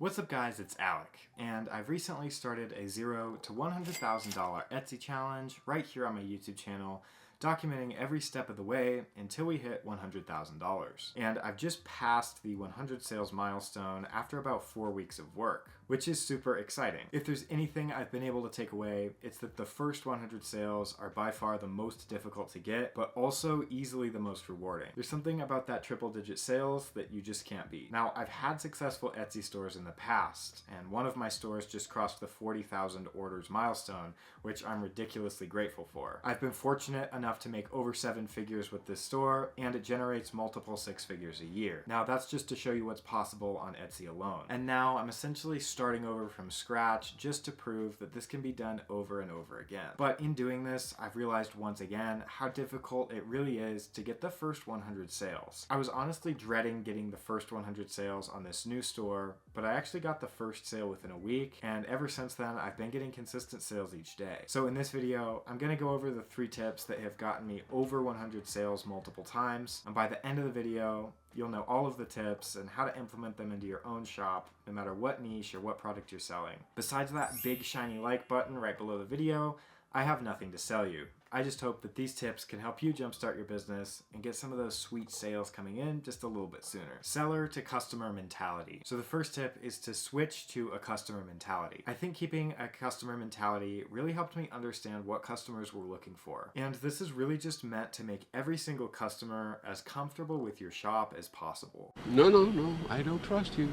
What's up guys, it's Alek, and I've recently started a $0 to $100,000 Etsy challenge right here on my YouTube channel, documenting every step of the way until we hit $100,000. And I've just passed the 100 sales milestone after about 4 weeks of work, which is super exciting. If there's anything I've been able to take away, it's that the first 100 sales are by far the most difficult to get, but also easily the most rewarding. There's something about that triple-digit sales that you just can't beat. Now, I've had successful Etsy stores in the past, and one of my stores just crossed the 40,000 orders milestone, which I'm ridiculously grateful for. I've been fortunate enough to make over 7 figures with this store, and it generates multiple 6 figures a year. Now, that's just to show you what's possible on Etsy alone. And now I'm essentially starting over from scratch just to prove that this can be done over and over again. But in doing this, I've realized once again how difficult it really is to get the first 100 sales. I was honestly dreading getting the first 100 sales on this new store, but I actually got the first sale within a week, and ever since then I've been getting consistent sales each day. So in this video, I'm going to go over the 3 tips that have gotten me over 100 sales multiple times, and by the end of the video, you'll know all of the tips and how to implement them into your own shop, no matter what niche or what product you're selling. Besides that big shiny like button right below the video, I have nothing to sell you. I just hope that these tips can help you jumpstart your business and get some of those sweet sales coming in just a little bit sooner. Seller to customer mentality. So the first tip is to switch to a customer mentality. I think keeping a customer mentality really helped me understand what customers were looking for. And this is really just meant to make every single customer as comfortable with your shop as possible. No, I don't trust you.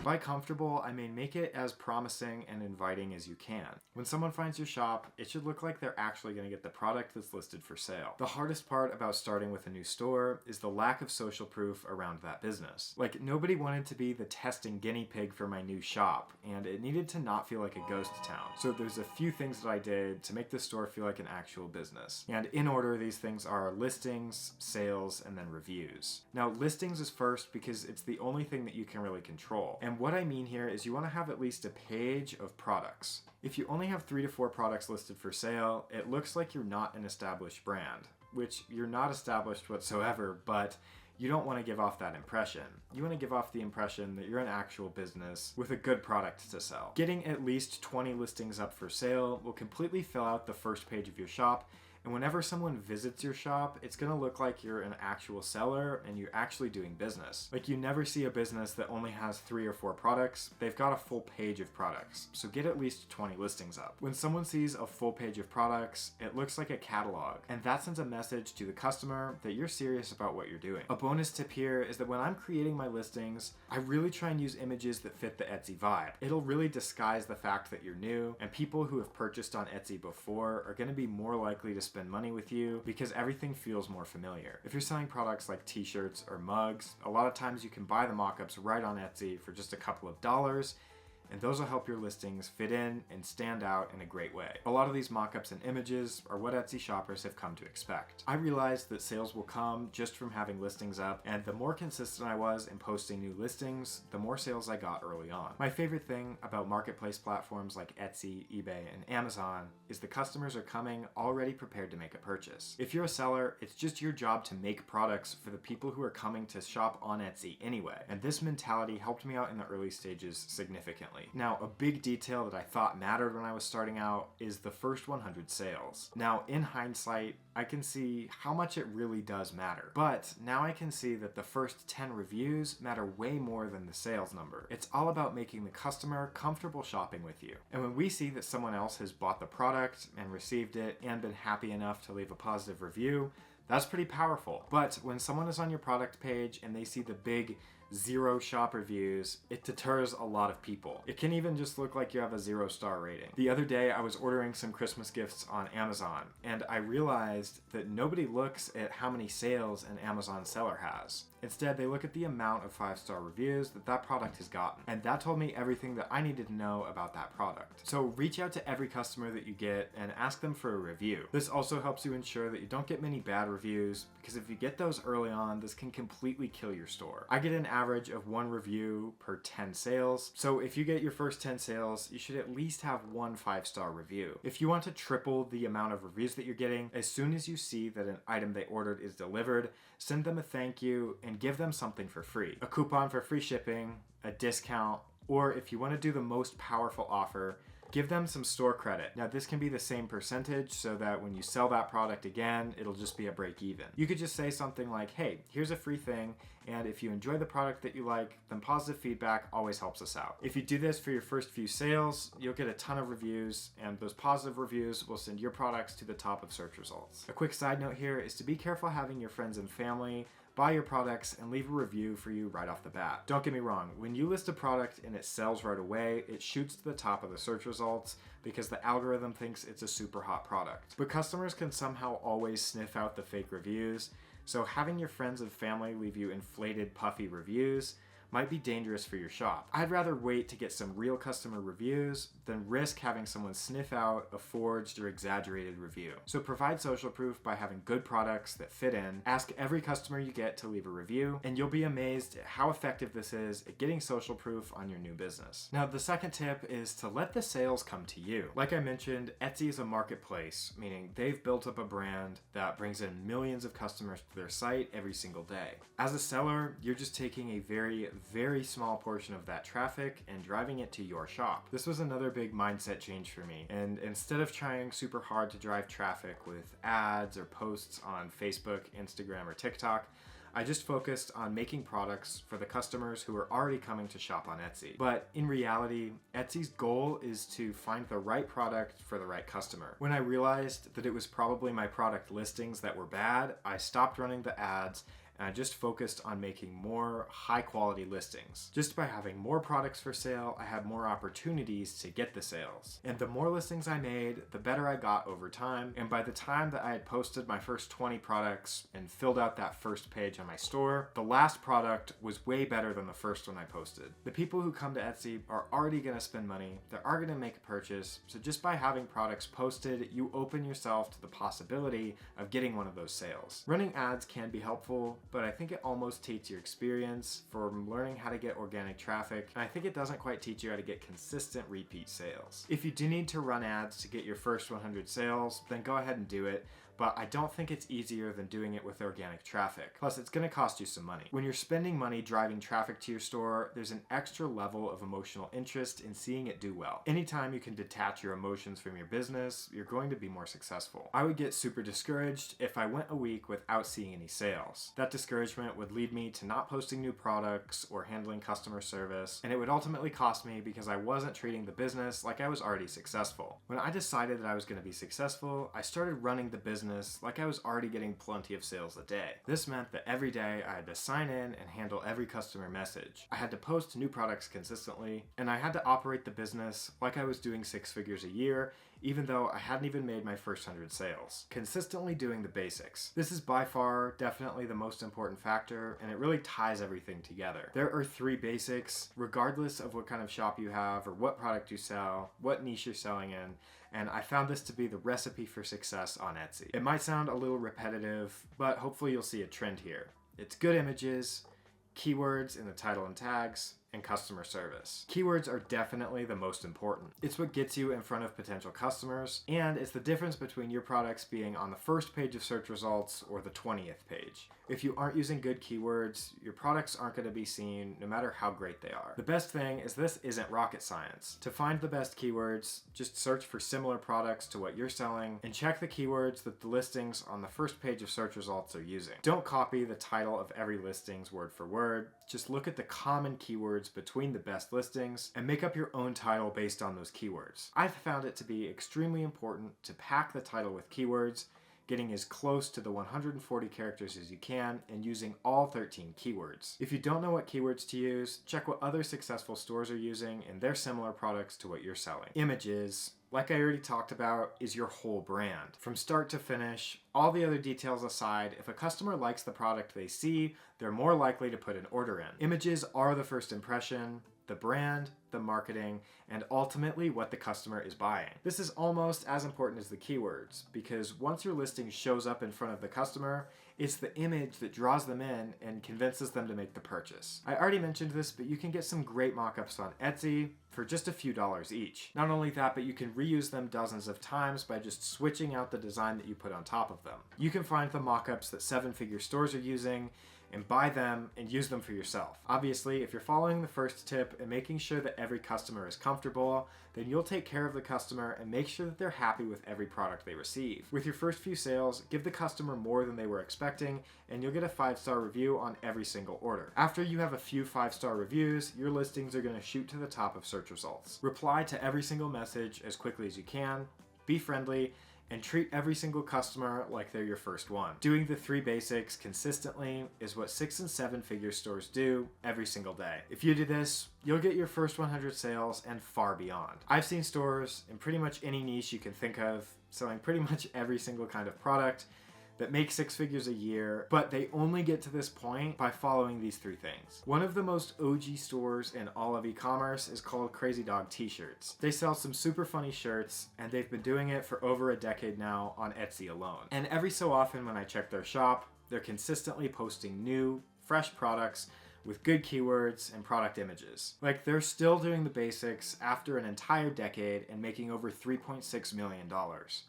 By comfortable, I mean make it as promising and inviting as you can. When someone finds your shop, it should look like they're actually going to get the product that's listed for sale. The hardest part about starting with a new store is the lack of social proof around that business. Like, nobody wanted to be the testing guinea pig for my new shop, and it needed to not feel like a ghost town. So there's a few things that I did to make this store feel like an actual business. And in order, these things are listings, sales, and then reviews. Now, listings is first because it's the only thing that you can really control. And what I mean here is you want to have at least a page of products. If you only have 3 to 4 products listed for sale, it looks like you're not an established brand, which you're not established whatsoever, but you don't want to give off that impression. You want to give off the impression that you're an actual business with a good product to sell. Getting at least 20 listings up for sale will completely fill out the first page of your shop, and whenever someone visits your shop, it's gonna look like you're an actual seller and you're actually doing business. Like, you never see a business that only has 3 or 4 products. They've got a full page of products. So get at least 20 listings up. When someone sees a full page of products, it looks like a catalog, and that sends a message to the customer that you're serious about what you're doing. A bonus tip here is that when I'm creating my listings, I really try and use images that fit the Etsy vibe. It'll really disguise the fact that you're new, and people who have purchased on Etsy before are gonna be more likely to spend money with you because everything feels more familiar. If you're selling products like t-shirts or mugs, a lot of times you can buy the mock-ups right on Etsy for just a couple of dollars, and those will help your listings fit in and stand out in a great way. A lot of these mock-ups and images are what Etsy shoppers have come to expect. I realized that sales will come just from having listings up, and the more consistent I was in posting new listings, the more sales I got early on. My favorite thing about marketplace platforms like Etsy, eBay, and Amazon is the customers are coming already prepared to make a purchase. If you're a seller, it's just your job to make products for the people who are coming to shop on Etsy anyway, and this mentality helped me out in the early stages significantly. Now, a big detail that I thought mattered when I was starting out is the first 100 sales. Now, in hindsight, I can see how much it really does matter. But now I can see that the first 10 reviews matter way more than the sales number. It's all about making the customer comfortable shopping with you. And when we see that someone else has bought the product and received it and been happy enough to leave a positive review, that's pretty powerful. But when someone is on your product page and they see the big 0 shop reviews, it deters a lot of people. It can even just look like you have a 0-star rating. The other day I was ordering some Christmas gifts on Amazon, and I realized that nobody looks at how many sales an Amazon seller has. Instead, they look at the amount of 5-star reviews that product has gotten. And that told me everything that I needed to know about that product. So reach out to every customer that you get and ask them for a review. This also helps you ensure that you don't get many bad reviews, because if you get those early on, this can completely kill your store. I get an average of 1 review per 10 sales. So if you get your first 10 sales, you should at least have 1 5-star review. If you want to triple the amount of reviews that you're getting, as soon as you see that an item they ordered is delivered, send them a thank you and give them something for free. A coupon for free shipping, a discount, or if you want to do the most powerful offer, give them some store credit. Now this can be the same percentage so that when you sell that product again, it'll just be a break even. You could just say something like, hey, here's a free thing, and if you enjoy the product that you like, then positive feedback always helps us out. If you do this for your first few sales, you'll get a ton of reviews, and those positive reviews will send your products to the top of search results. A quick side note here is to be careful having your friends and family buy your products and leave a review for you right off the bat. Don't get me wrong, when you list a product and it sells right away, it shoots to the top of the search results because the algorithm thinks it's a super hot product. But customers can somehow always sniff out the fake reviews, so having your friends and family leave you inflated, puffy reviews might be dangerous for your shop. I'd rather wait to get some real customer reviews than risk having someone sniff out a forged or exaggerated review. So provide social proof by having good products that fit in. Ask every customer you get to leave a review, and you'll be amazed at how effective this is at getting social proof on your new business. Now, the second tip is to let the sales come to you. Like I mentioned, Etsy is a marketplace, meaning they've built up a brand that brings in millions of customers to their site every single day. As a seller, you're just taking a very small portion of that traffic and driving it to your shop. This was another big mindset change for me, and instead of trying super hard to drive traffic with ads or posts on Facebook, Instagram, or TikTok, I just focused on making products for the customers who are already coming to shop on Etsy. But in reality, Etsy's goal is to find the right product for the right customer. When I realized that it was probably my product listings that were bad, I stopped running the ads and I just focused on making more high quality listings. Just by having more products for sale, I had more opportunities to get the sales. And the more listings I made, the better I got over time. And by the time that I had posted my first 20 products and filled out that first page on my store, the last product was way better than the first one I posted. The people who come to Etsy are already gonna spend money, they're already gonna make a purchase, so just by having products posted, you open yourself to the possibility of getting one of those sales. Running ads can be helpful, but I think it almost takes your experience from learning how to get organic traffic, and I think it doesn't quite teach you how to get consistent repeat sales. If you do need to run ads to get your first 100 sales, then go ahead and do it, but I don't think it's easier than doing it with organic traffic. Plus, it's gonna cost you some money. When you're spending money driving traffic to your store, there's an extra level of emotional interest in seeing it do well. Anytime you can detach your emotions from your business, you're going to be more successful. I would get super discouraged if I went a week without seeing any sales. That discouragement would lead me to not posting new products or handling customer service, and it would ultimately cost me because I wasn't treating the business like I was already successful. When I decided that I was gonna be successful, I started running the business like I was already getting plenty of sales a day. This meant that every day I had to sign in and handle every customer message. I had to post new products consistently, and I had to operate the business like I was doing 6 figures a year, even though I hadn't even made my first 100 sales. Consistently doing the basics. This is by far definitely the most important factor, and it really ties everything together. There are 3 basics, regardless of what kind of shop you have or what product you sell, what niche you're selling in, and I found this to be the recipe for success on Etsy. It might sound a little repetitive, but hopefully you'll see a trend here. It's good images, keywords in the title and tags, and customer service. Keywords are definitely the most important. It's what gets you in front of potential customers, and it's the difference between your products being on the first page of search results or the 20th page. If you aren't using good keywords, your products aren't going to be seen no matter how great they are. The best thing is this isn't rocket science. To find the best keywords, just search for similar products to what you're selling and check the keywords that the listings on the first page of search results are using. Don't copy the title of every listings word for word. Just look at the common keywords between the best listings and make up your own title based on those keywords. I've found it to be extremely important to pack the title with keywords, getting as close to the 140 characters as you can, and using all 13 keywords. If you don't know what keywords to use, check what other successful stores are using and their similar products to what you're selling. Images, like I already talked about, is your whole brand. From start to finish, all the other details aside, if a customer likes the product they see, they're more likely to put an order in. Images are the first impression, the brand, the marketing, and ultimately what the customer is buying. This is almost as important as the keywords, because once your listing shows up in front of the customer, it's the image that draws them in and convinces them to make the purchase. I already mentioned this, but you can get some great mock-ups on Etsy for just a few dollars each. Not only that, but you can reuse them dozens of times by just switching out the design that you put on top of them. You can find the mock-ups that seven-figure stores are using and buy them and use them for yourself. Obviously, if you're following the first tip and making sure that every customer is comfortable, then you'll take care of the customer and make sure that they're happy with every product they receive. With your first few sales, give the customer more than they were expecting, and you'll get a 5-star review on every single order. After you have a few 5-star reviews, your listings are going to shoot to the top of search results. Reply to every single message as quickly as you can, be friendly, and treat every single customer like they're your first one. Doing the 3 basics consistently is what 6- and 7-figure stores do every single day. If you do this, you'll get your first 100 sales and far beyond. I've seen stores in pretty much any niche you can think of selling pretty much every single kind of product that make 6 figures a year, but they only get to this point by following these 3 things. One of the most OG stores in all of e-commerce is called Crazy Dog T-shirts. They sell some super funny shirts, and they've been doing it for over a decade now on Etsy alone. And every so often when I check their shop, they're consistently posting new, fresh products with good keywords and product images. Like, they're still doing the basics after an entire decade and making over $3.6 million.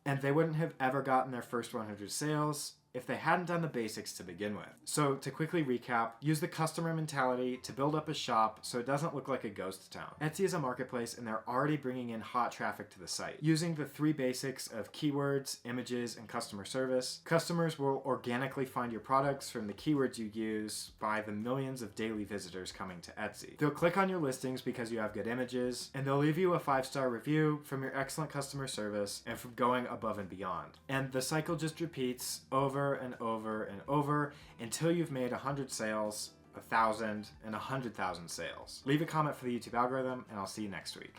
And they wouldn't have ever gotten their first 100 sales if they hadn't done the basics to begin with. So to quickly recap, use the customer mentality to build up a shop so it doesn't look like a ghost town. Etsy is a marketplace and they're already bringing in hot traffic to the site. Using the 3 basics of keywords, images, and customer service, customers will organically find your products from the keywords you use by the millions of daily visitors coming to Etsy. They'll click on your listings because you have good images, and they'll leave you a 5-star review from your excellent customer service and from going above and beyond. And the cycle just repeats over and over and over until you've made 100 sales, 1,000, and 100,000 sales. Leave a comment for the YouTube algorithm, and I'll see you next week.